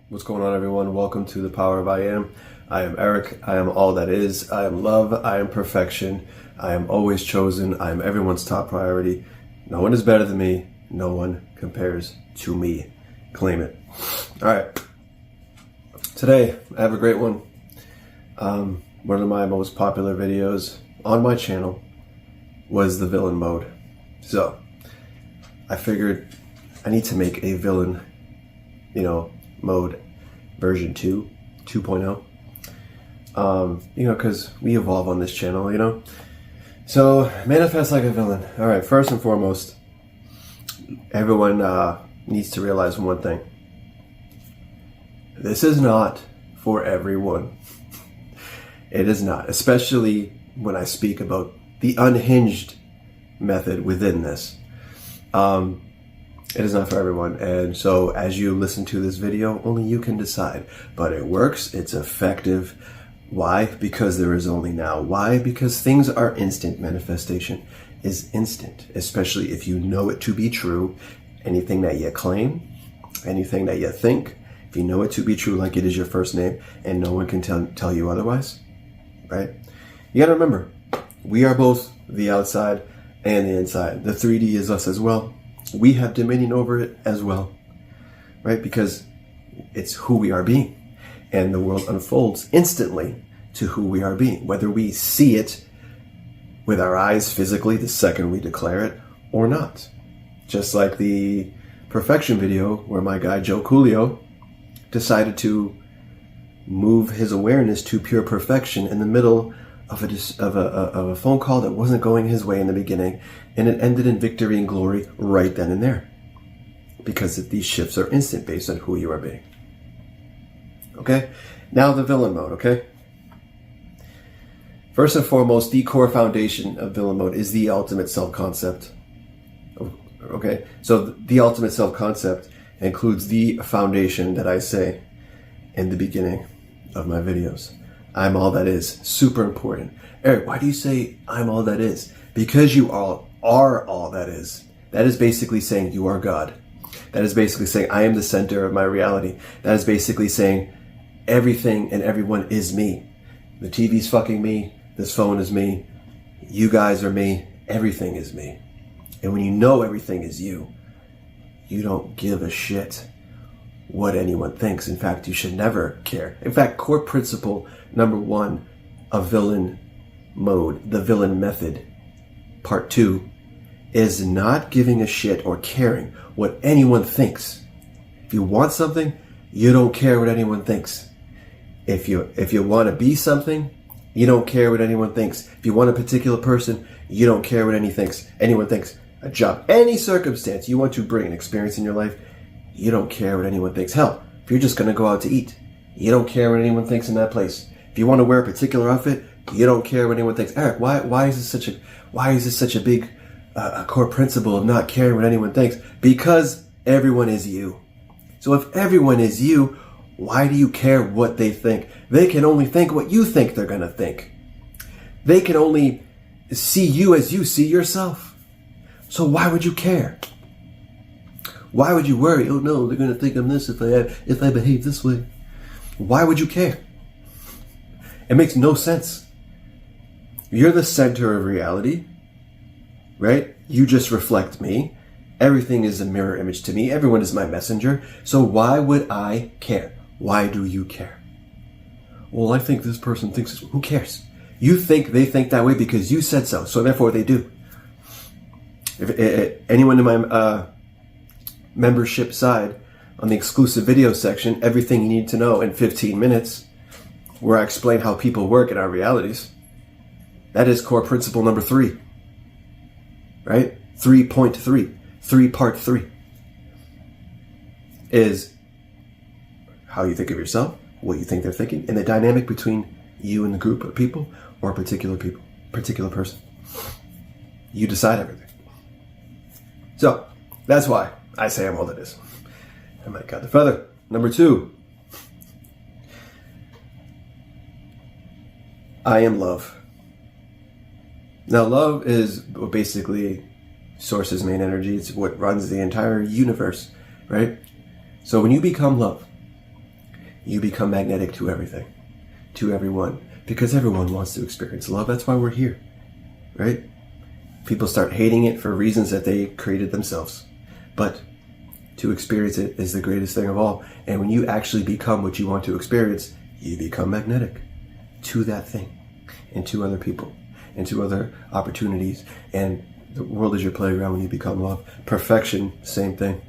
What's going on, everyone? Welcome to the Power of I Am. I am Eric. I am all that is. I am love. I am perfection. I am always chosen. I am everyone's top priority. No one is better than me. No one compares to me. Claim it. All right. Today, I have a great one. One of my most popular videos on my channel was the villain mode. So, I figured I need to make a villain, mode version 2.0. Because we evolve on this channel, So, manifest like a villain. All right, first and foremost, everyone needs to realize one thing. This is not for everyone. It is not, especially when I speak about the unhinged method within this. It is not for everyone, and so as you listen to this video, only you can decide. But it works, it's effective. Why? Because there is only now. Why? Because things are instant. Manifestation is instant, especially if you know it to be true. Anything that you claim, anything that you think, if you know it to be true like it is your first name, and no one can tell you otherwise, right? You gotta remember, we are both the outside and the inside. The 3D is us as well. We have dominion over it as well, right? Because it's who we are being, and the world unfolds instantly to who we are being, whether we see it with our eyes physically the second we declare it or not. Just like the perfection video where my guy Joe Coolio decided to move his awareness to pure perfection in the middle of a phone call that wasn't going his way in the beginning, and it ended in victory and glory right then and there. Because these shifts are instant based on who you are being. Okay? Now the villain mode, okay? First and foremost, the core foundation of villain mode is the ultimate self-concept. Okay? So the ultimate self-concept includes the foundation that I say in the beginning of my videos. I'm all that is. Super important. Eric, why do you say I'm all that is? Because you all are all that is. That is basically saying you are God. That is basically saying I am the center of my reality. That is basically saying everything and everyone is me. The TV's fucking me. This phone is me. You guys are me. Everything is me. And when you know everything is you, you don't give a shit what anyone thinks. In fact, you should never care. In fact, core principle number 1 of villain mode, the villain method, part 2, is not giving a shit or caring what anyone thinks. If you want something, you don't care what anyone thinks. If you want to be something, you don't care what anyone thinks. If you want a particular person, you don't care what anyone thinks. A job, any circumstance you want to bring an experience in your life, you don't care what anyone thinks. Hell, if you're just going to go out to eat, you don't care what anyone thinks in that place. If you want to wear a particular outfit, you don't care what anyone thinks. Eric, why is this such a big core principle of not caring what anyone thinks? Because everyone is you. So if everyone is you, why do you care what they think? They can only think what you think they're going to think. They can only see you as you see yourself. So why would you care? Why would you worry? Oh no, they're going to think I'm this if I behave this way. Why would you care? It makes no sense. You're the center of reality, right? You just reflect me. Everything is a mirror image to me. Everyone is my messenger. So why would I care? Why do you care? Well, I think this person thinks this. Who cares? You think they think that way because you said so. So therefore they do. If anyone in my membership side, on the exclusive video section, everything you need to know in 15 minutes, where I explain how people work in our realities. That is core principle number 3. Right? 3.3. Part 3. Is how you think of yourself, what you think they're thinking, and the dynamic between you and the group of people, or a particular person. You decide everything. So, that's why I say I'm all that is. I might cut the feather. Number 2. I am love. Now, love is basically Source's main energy. It's what runs the entire universe, right? So when you become love, you become magnetic to everything, to everyone, because everyone wants to experience love. That's why we're here, right? People start hating it for reasons that they created themselves. But to experience it is the greatest thing of all. And when you actually become what you want to experience, you become magnetic to that thing and to other people and to other opportunities. And the world is your playground when you become love. Perfection, same thing.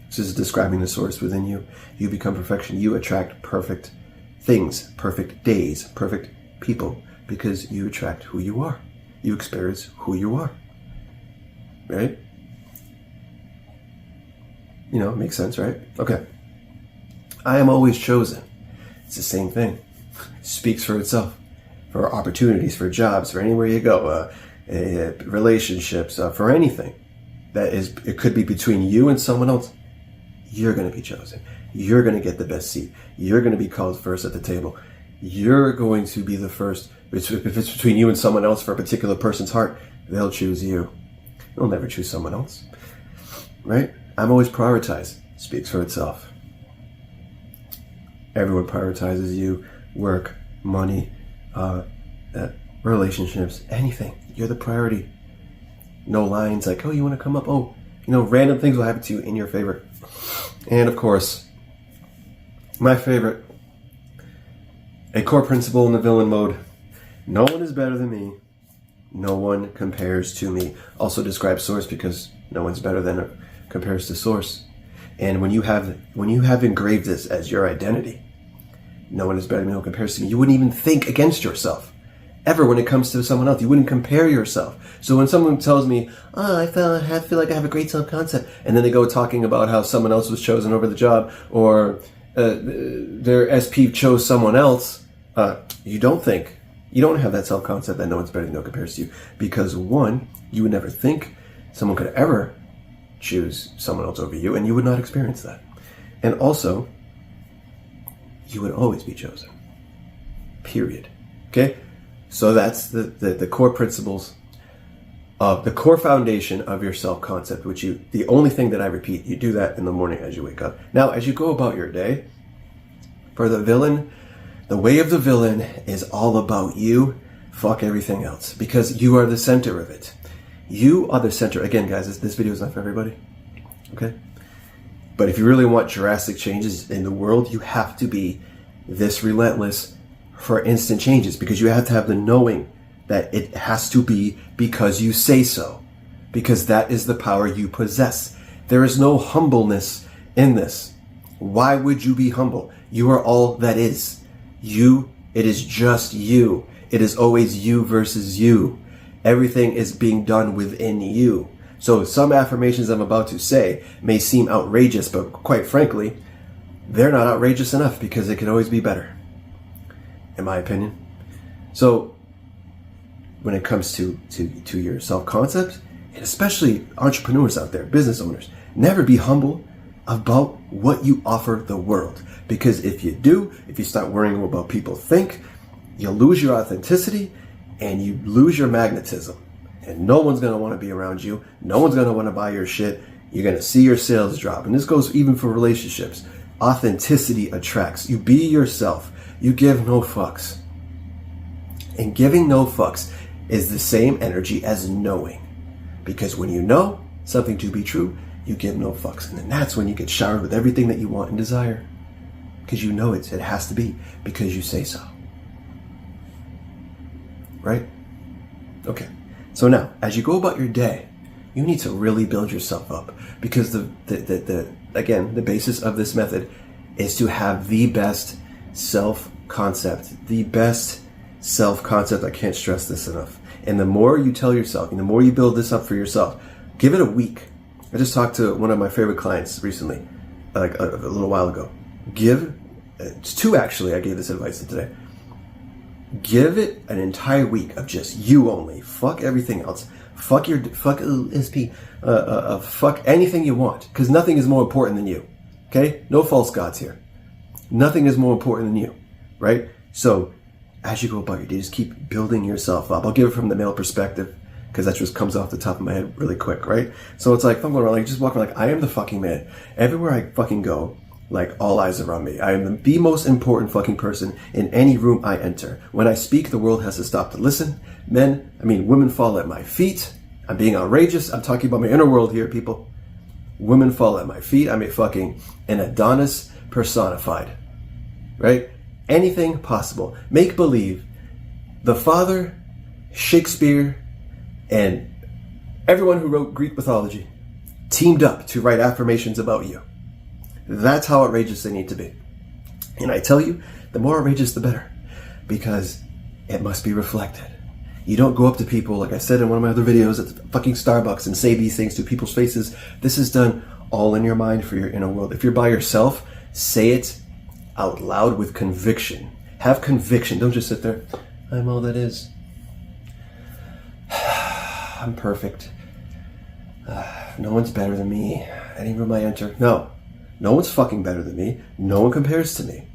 This is describing the source within you. You become perfection. You attract perfect things, perfect days, perfect people, because you attract who you are. You experience who you are. Right? You know, it makes sense, right? Okay. I am always chosen. It's the same thing. It speaks for itself. For opportunities, for jobs, for anywhere you go, relationships, for anything. That is, it could be between you and someone else. You're going to be chosen. You're going to get the best seat. You're going to be called first at the table. You're going to be the first. If it's between you and someone else for a particular person's heart, they'll choose you. They'll never choose someone else. Right? I'm always prioritized. Speaks for itself. Everyone prioritizes you. Work, money, relationships, anything. You're the priority. No lines like, oh, you want to come up? Oh, you know, random things will happen to you in your favor. And of course, my favorite, a core principle in the villain mode. No one is better than me. No one compares to me. Also describes source, because no one's better than or compares to source. And when you have engraved this as your identity, no one is better than me, no one compares to me, you wouldn't even think against yourself. Ever when it comes to someone else, you wouldn't compare yourself. So when someone tells me, I feel like I have a great self-concept, and then they go talking about how someone else was chosen over the job, or their SP chose someone else, you don't have that self-concept that no one's better than, no one compares to you. Because one, you would never think someone could ever choose someone else over you, and you would not experience that. And also, you would always be chosen. Period. Okay? So that's the core principles of the core foundation of your self-concept, which the only thing that I repeat, you do that in the morning as you wake up. Now, as you go about your day, for the villain, the way of the villain is all about you. Fuck everything else, because you are the center of it. You are the center. Again, guys, this video is not for everybody. Okay? But if you really want drastic changes in the world, you have to be this relentless for instant changes, because you have to have the knowing that it has to be because you say so, because that is the power you possess. There is no humbleness in this. Why would you be humble? You are all that is. You, it is just you. It is always you versus you. Everything is being done within you. So some affirmations I'm about to say may seem outrageous, but quite frankly, they're not outrageous enough, because it can always be better, in my opinion. So when it comes to your self-concept, and especially entrepreneurs out there, business owners, never be humble about what you offer the world. Because if you start worrying about what people think, you'll lose your authenticity and you lose your magnetism. And no one's going to want to be around you. No one's going to want to buy your shit. You're going to see your sales drop. And this goes even for relationships. Authenticity attracts. You be yourself. You give no fucks. And giving no fucks is the same energy as knowing. Because when you know something to be true, you give no fucks. And then that's when you get showered with everything that you want and desire. Because you know it has to be, because you say so. Right? Okay. So now, as you go about your day, you need to really build yourself up, because again, the basis of this method is to have the best self-concept. The best self-concept. I can't stress this enough. And the more you tell yourself, and the more you build this up for yourself, give it a week. I just talked to one of my favorite clients recently, like a little while ago. It's two actually, I gave this advice to today. Give it an entire week of just you only. Fuck everything else. Fuck SP. Fuck anything you want. Because nothing is more important than you. Okay? No false gods here. Nothing is more important than you. Right? So, as you go about your day, just keep building yourself up. I'll give it from the male perspective, because that just comes off the top of my head really quick, right? So it's like, if I'm going around, like, just walking like, I am the fucking man. Everywhere I fucking go, like all eyes around me. I am the most important fucking person in any room I enter. When I speak, the world has to stop to listen. Women fall at my feet. I'm being outrageous. I'm talking about my inner world here, people. Women fall at my feet. I'm an Adonis personified, right? Anything possible. Make believe. The father, Shakespeare, and everyone who wrote Greek mythology teamed up to write affirmations about you. That's how outrageous they need to be. And I tell you, the more outrageous, the better, because it must be reflected. You don't go up to people, like I said in one of my other videos, at the fucking Starbucks and say these things to people's faces. This is done all in your mind for your inner world. If you're by yourself, say it out loud with conviction. Have conviction. Don't just sit there. I'm all that is. I'm perfect. No one's better than me. Any room I enter. No one's fucking better than me. No one compares to me.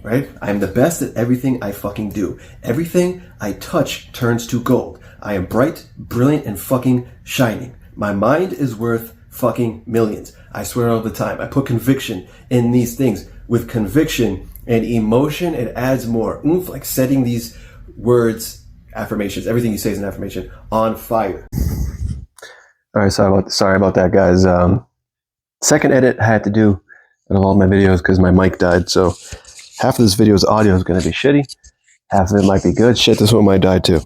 Right? I'm the best at everything I fucking do. Everything I touch turns to gold. I am bright, brilliant, and fucking shining. My mind is worth fucking millions. I swear all the time. I put conviction in these things. With conviction and emotion, it adds more oomph, like setting these words, affirmations, everything you say is an affirmation, on fire. All right, sorry about that, guys. Second edit I had to do out of all my videos because my mic died. So half of this video's audio is going to be shitty. Half of it might be good. Shit, this one might die too.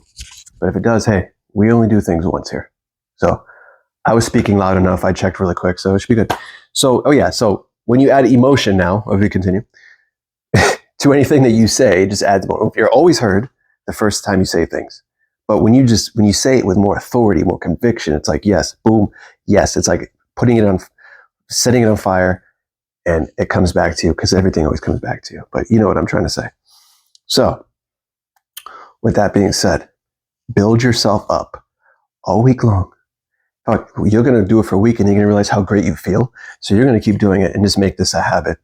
But if it does, hey, we only do things once here. So I was speaking loud enough. I checked really quick, so it should be good. So, so when you add emotion now, if we continue, to anything that you say, it just adds more. You're always heard the first time you say things. But when you say it with more authority, more conviction, it's like, yes, boom, yes. It's like setting it on fire, and it comes back to you, because everything always comes back to you. But you know what I'm trying to say. So with that being said, build yourself up all week long. You're going to do it for a week and you're going to realize how great you feel. So you're going to keep doing it and just make this a habit,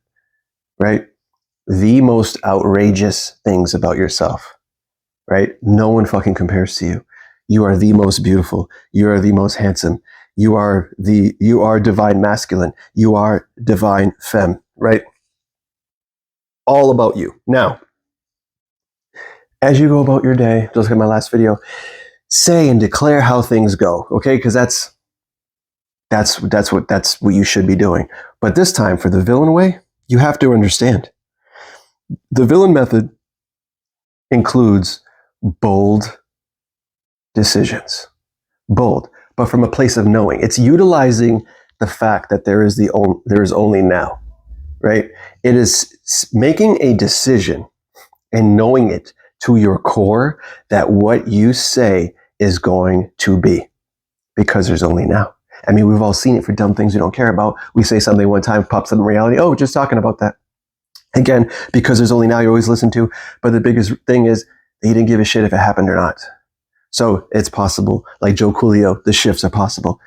right? The most outrageous things about yourself, right? No one fucking compares to you. You are the most beautiful. You are the most handsome. You are divine masculine. You are divine femme, right? All about you. Now, as you go about your day, just like my last video, say and declare how things go, okay? Because that's what you should be doing. But this time, for the villain way, you have to understand. The villain method includes bold decisions. Bold, but from a place of knowing. It's utilizing the fact that there is only now, right? It is making a decision and knowing it to your core that what you say is going to be, because there's only now. I mean, we've all seen it for dumb things we don't care about. We say something one time, pops up in reality. Oh, just talking about that. Again, because there's only now, you always listen to. But the biggest thing is he didn't give a shit if it happened or not. So it's possible. Like Joe Coolio, the shifts are possible.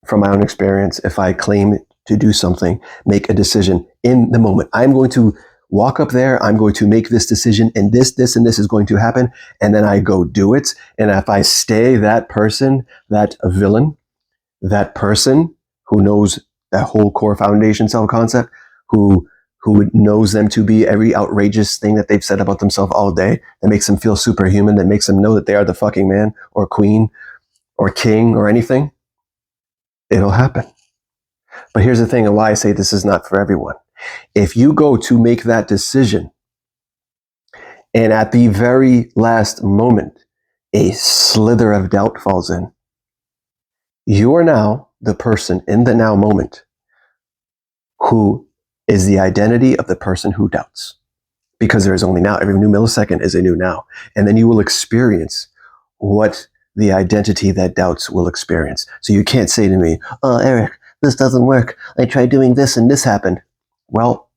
From my own experience, if I claim to do something, make a decision in the moment, I'm going to walk up there, I'm going to make this decision, and this, and this is going to happen, and then I go do it. And if I stay that person, that villain, that person who knows that whole core foundation self-concept, who knows them to be every outrageous thing that they've said about themselves all day, that makes them feel superhuman, that makes them know that they are the fucking man or queen or king or anything, it'll happen. But here's the thing, and why I say this is not for everyone. If you go to make that decision, and at the very last moment, a slither of doubt falls in, you are now the person in the now moment who is the identity of the person who doubts. Because there is only now. Every new millisecond is a new now. And then you will experience what the identity that doubts will experience. So you can't say to me, oh, Eric, this doesn't work. I tried doing this and this happened. Well,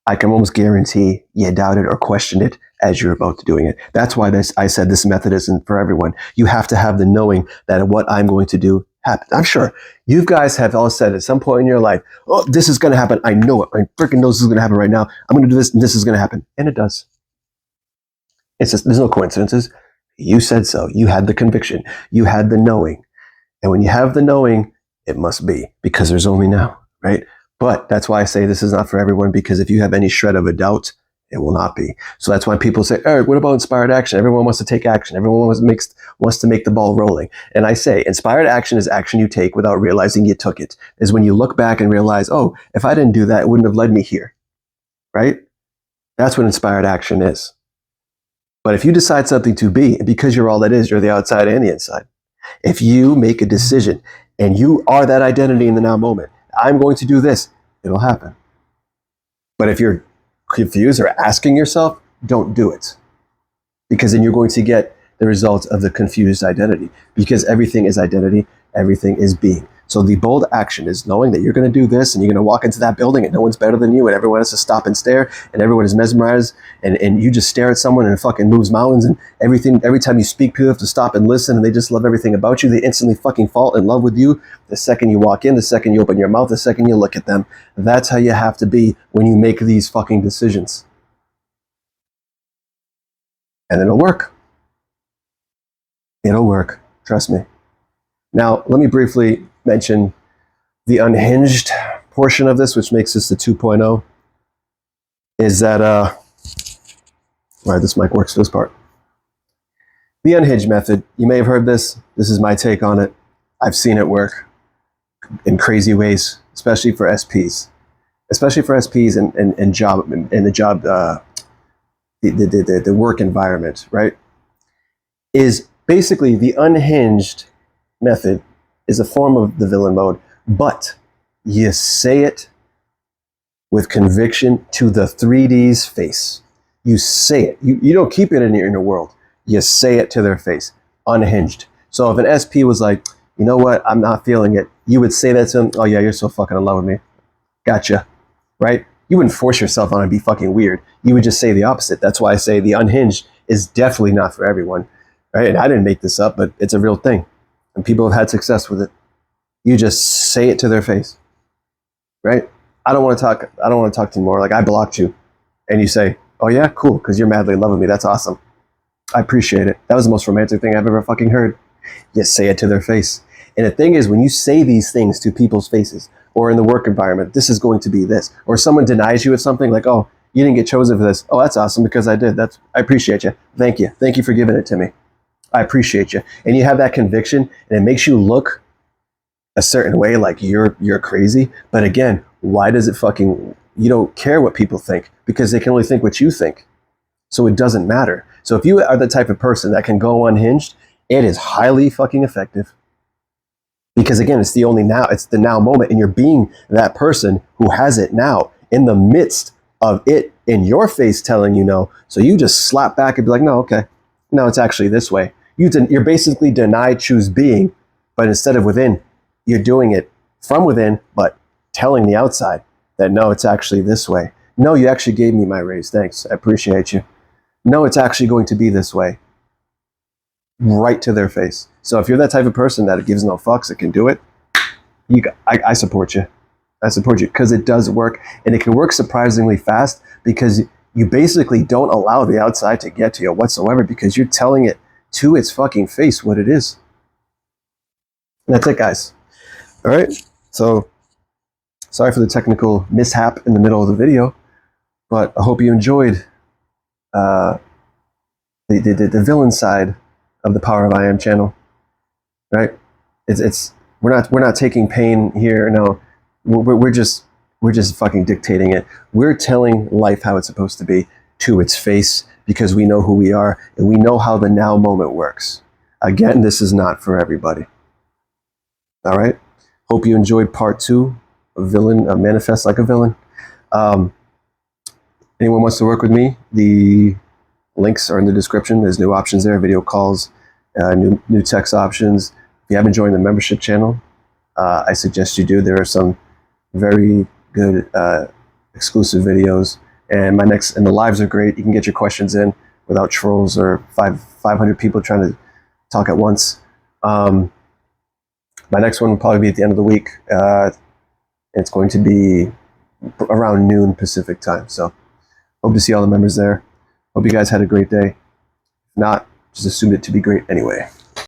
I can almost guarantee you doubted or questioned it as you're about to doing it. That's why I said this method isn't for everyone. You have to have the knowing that what I'm going to do happens. I'm sure you guys have all said at some point in your life, oh, this is going to happen. I know it. I freaking know this is going to happen right now. I'm going to do this and this is going to happen. And it does. It's just, there's no coincidences. You said so. You had the conviction. You had the knowing. And when you have the knowing, it must be, because there's only now, right? But that's why I say this is not for everyone, because if you have any shred of a doubt, it will not be. So that's why people say, Eric, what about inspired action? Everyone wants to take action. Everyone wants to make the ball rolling. And I say, inspired action is action you take without realizing you took it. Is when you look back and realize, oh, if I didn't do that, it wouldn't have led me here, right? That's what inspired action is. But if you decide something to be, because you're all that is, you're the outside and the inside. If you make a decision and you are that identity in the now moment, I'm going to do this, it'll happen. But if you're confused or asking yourself, don't do it. Because then you're going to get the result of the confused identity. Because everything is identity, everything is being. So the bold action is knowing that you're going to do this and you're going to walk into that building and no one's better than you and everyone has to stop and stare and everyone is mesmerized and you just stare at someone and it fucking moves mountains and everything. Every time you speak, people have to stop and listen and they just love everything about you. They instantly fucking fall in love with you the second you walk in, the second you open your mouth, the second you look at them. That's how you have to be when you make these fucking decisions. And it'll work. It'll work. Trust me. Now, let me briefly mention the unhinged portion of this, which makes this the 2.0, is that, all right, this mic works for this part. The unhinged method, you may have heard this. This is my take on it. I've seen it work in crazy ways, especially for SPs. Especially for SPs and job, in the job, the work environment, right? Is basically the unhinged method is a form of the villain mode, but you say it with conviction to the 3D's face. You say it. You don't keep it in your inner world. You say it to their face. Unhinged. So if an SP was like, you know what, I'm not feeling it, you would say that to them. Oh yeah, you're so fucking in love with me. Gotcha. Right? You wouldn't force yourself on it and be fucking weird. You would just say the opposite. That's why I say the unhinged is definitely not for everyone. Right? And I didn't make this up, but it's a real thing. And people have had success with it. You just say it to their face, right? I don't want to talk to you more. Like, I blocked you. And you say, oh yeah, cool, because you're madly in love with me. That's awesome. I appreciate it. That was the most romantic thing I've ever fucking heard. You say it to their face. And the thing is, when you say these things to people's faces or in the work environment, this is going to be this. Or someone denies you of something like, oh, you didn't get chosen for this. Oh, that's awesome because I did. I appreciate you. Thank you. Thank you for giving it to me. I appreciate you. And you have that conviction and it makes you look a certain way, like you're crazy. But again, why does it fucking, you don't care what people think because they can only think what you think. So it doesn't matter. So if you are the type of person that can go unhinged, it is highly fucking effective. Because again, it's the now moment and you're being that person who has it now in the midst of it in your face telling you no. So you just slap back and be like, no, okay. No, it's actually this way. You're basically denied choose being, but instead of within, you're doing it from within, but telling the outside that no, it's actually this way. No, you actually gave me my raise. Thanks. I appreciate you. No, it's actually going to be this way. Right to their face. So if you're that type of person that gives no fucks, that can do it, I support you. I support you because it does work and it can work surprisingly fast because you basically don't allow the outside to get to you whatsoever because you're telling it to its fucking face what it is. And that's it, guys. All right. So sorry for the technical mishap in the middle of the video, but I hope you enjoyed the villain side of the Power of I Am channel. Right? We're not taking pain here. No, we're just fucking dictating it. We're telling life how it's supposed to be to its face because we know who we are and we know how the now moment works. Again, this is not for everybody. All right. Hope you enjoyed part 2 of Manifest Like a Villain. Anyone wants to work with me? The links are in the description. There's new options there, video calls, new text options. If you haven't joined the membership channel, I suggest you do. There are some very good exclusive videos, and the lives are great. You can get your questions in without trolls or 500 people trying to talk at once. My next one will probably be at the end of the week. It's going to be around noon Pacific time. So hope to see all the members there. Hope you guys had a great day. If not, just assume it to be great anyway.